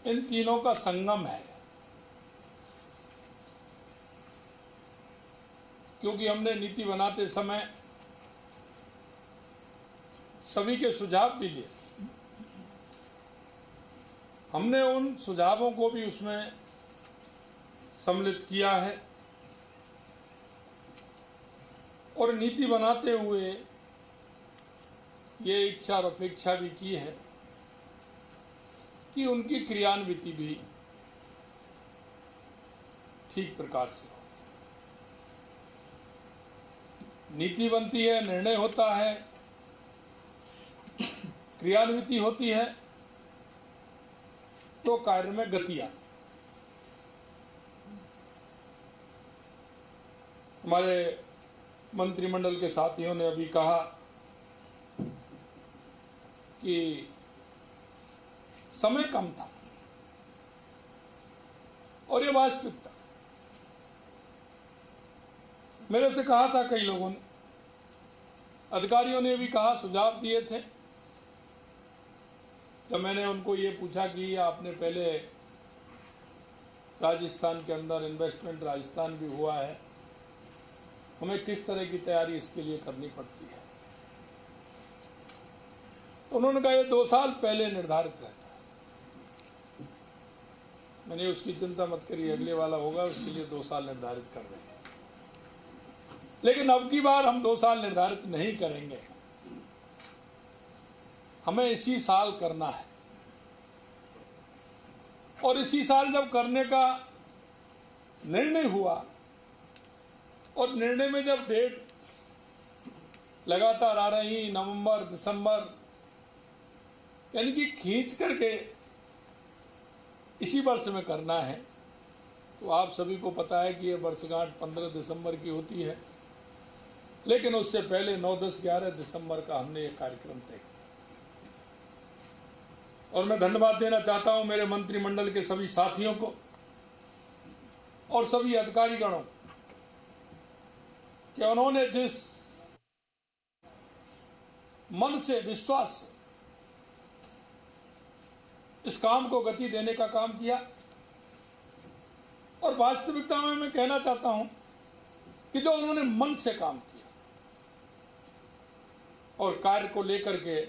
इन तीनों का संगम है, क्योंकि हमने नीति बनाते समय सभी के सुझाव भी लिए। हमने उन सुझावों को भी उसमें सम्मिलित किया है और नीति बनाते हुए ये इच्छा और अपेक्षा भी की है कि उनकी क्रियान्विति भी ठीक प्रकार से हो। नीति बनती है, निर्णय होता है, क्रियान्विति होती है, तो कार्य में गति आती। हमारे मंत्रिमंडल के साथियों ने अभी कहा कि समय कम था, और ये वास्तविकता। मेरे से कहा था कई लोगों ने, अधिकारियों ने भी कहा, सुझाव दिए थे। तो मैंने उनको ये पूछा कि आपने पहले राजस्थान के अंदर इन्वेस्टमेंट, राजस्थान भी हुआ है, हमें किस तरह की तैयारी इसके लिए करनी पड़ती है। तो उन्होंने कहा ये 2 साल पहले निर्धारित रहता है। मैंने उसकी चिंता मत करिए, अगले वाला होगा उसके लिए 2 साल निर्धारित कर देंगे, लेकिन अब की बार हम 2 साल निर्धारित नहीं करेंगे, हमें इसी साल करना है। और इसी साल जब करने का निर्णय हुआ और निर्णय में जब डेट लगातार आ रही, नवंबर, दिसंबर, यानी कि खींच करके इसी वर्ष में करना है, तो आप सभी को पता है कि ये वर्षगांठ 15 दिसंबर की होती है, लेकिन उससे पहले 9, 10, 11 दिसंबर का हमने ये कार्यक्रम तय किया। और मैं धन्यवाद देना चाहता हूं मेरे मंत्रिमंडल के सभी साथियों को और सभी अधिकारीगणों को कि उन्होंने जिस मन से, विश्वास से इस काम को गति देने का काम किया। और वास्तविकता में मैं कहना चाहता हूं कि जो उन्होंने मन से काम किया और कार्य को लेकर के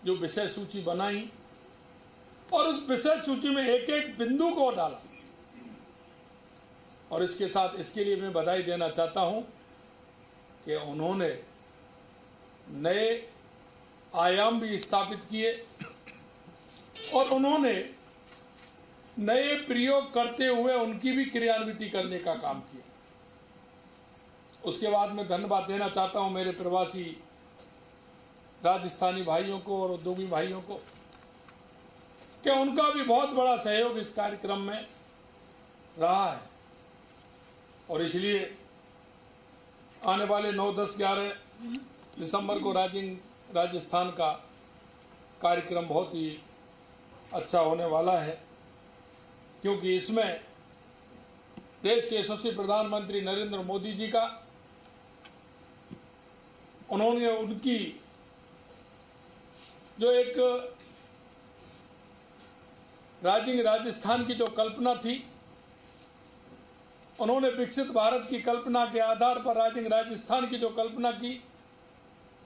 जो विषय सूची बनाई और उस विषय सूची में एक एक बिंदु को डाला, और इसके साथ इसके लिए मैं बधाई देना चाहता हूं कि उन्होंने नए आयाम भी स्थापित किए और उन्होंने नए प्रयोग करते हुए उनकी भी क्रियान्विति करने का काम किया। उसके बाद मैं धन्यवाद देना चाहता हूं मेरे प्रवासी राजस्थानी भाइयों को और उद्योगी भाइयों को कि उनका भी बहुत बड़ा सहयोग इस कार्यक्रम में रहा है। और इसलिए आने वाले 9, 10, 11 दिसंबर को राजस्थान का कार्यक्रम बहुत ही अच्छा होने वाला है, क्योंकि इसमें देश के यशस्वी प्रधानमंत्री नरेंद्र मोदी जी का, उन्होंने उनकी जो एक राजस्थान की जो कल्पना थी, उन्होंने विकसित भारत की कल्पना के आधार पर राजस्थान की जो कल्पना की,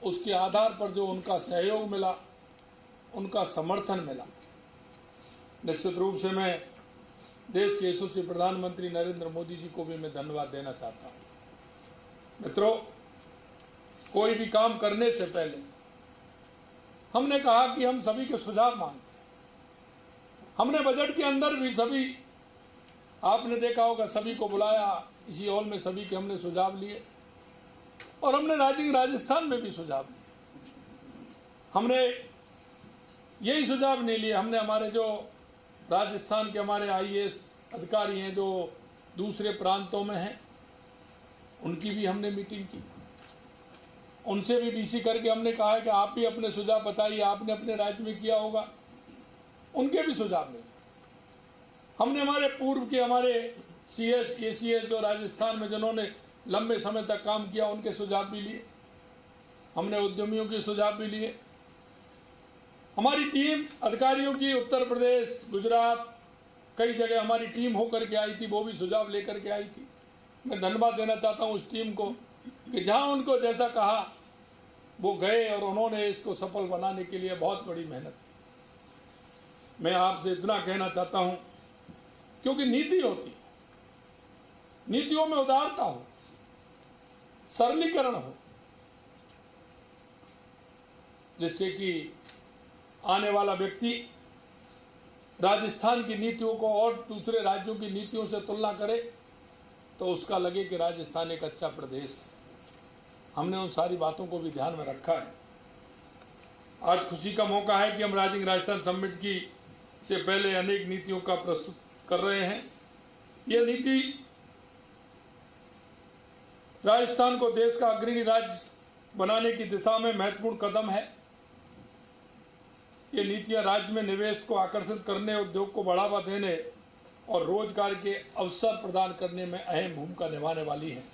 उसके आधार पर जो उनका सहयोग मिला, उनका समर्थन मिला, निश्चित रूप से मैं देश के यशस्वी प्रधानमंत्री नरेंद्र मोदी जी को भी मैं धन्यवाद देना चाहता हूं। मित्रों, कोई भी काम करने से पहले हमने कहा कि हम सभी के सुझाव मांगते हैं। हमने बजट के अंदर भी सभी, आपने देखा होगा, सभी को बुलाया इसी हॉल में, सभी के हमने सुझाव लिए और हमने राजस्थान में भी सुझाव लिए। हमने यही सुझाव नहीं लिए, हमने हमारे जो राजस्थान के हमारे IAS अधिकारी हैं जो दूसरे प्रांतों में हैं, उनकी भी हमने मीटिंग की, उनसे भी BC करके हमने कहा है कि आप भी अपने सुझाव बताइए, आपने अपने राज्य में किया होगा, उनके भी सुझाव लिए। हमने हमारे पूर्व के हमारे CS, ACS जो राजस्थान में जिन्होंने लंबे समय तक काम किया, उनके सुझाव भी लिए। हमने उद्यमियों के सुझाव भी लिए हमारी टीम अधिकारियों की उत्तर प्रदेश, गुजरात, कई जगह हमारी टीम होकर के आई थी, वो भी सुझाव लेकर के आई थी। मैं धन्यवाद देना चाहता हूँ उस टीम को कि जहाँ उनको जैसा कहा वो गए और उन्होंने इसको सफल बनाने के लिए बहुत बड़ी मेहनत की। मैं आपसे इतना कहना चाहता हूँ, क्योंकि नीति होती है, नीतियों में उदारता हो, सरलीकरण हो, जिससे कि आने वाला व्यक्ति राजस्थान की नीतियों को और दूसरे राज्यों की नीतियों से तुलना करे तो उसका लगे कि राजस्थान एक अच्छा प्रदेश है। हमने उन सारी बातों को भी ध्यान में रखा है। आज खुशी का मौका है कि हम राइजिंग राजस्थान समिट की से पहले अनेक नीतियों का प्रस्तुत कर रहे हैं। यह नीति राजस्थान को देश का अग्रणी राज्य बनाने की दिशा में महत्वपूर्ण कदम है। ये नीतियां राज्य में निवेश को आकर्षित करने, उद्योग को बढ़ावा देने और रोजगार के अवसर प्रदान करने में अहम भूमिका निभाने वाली हैं।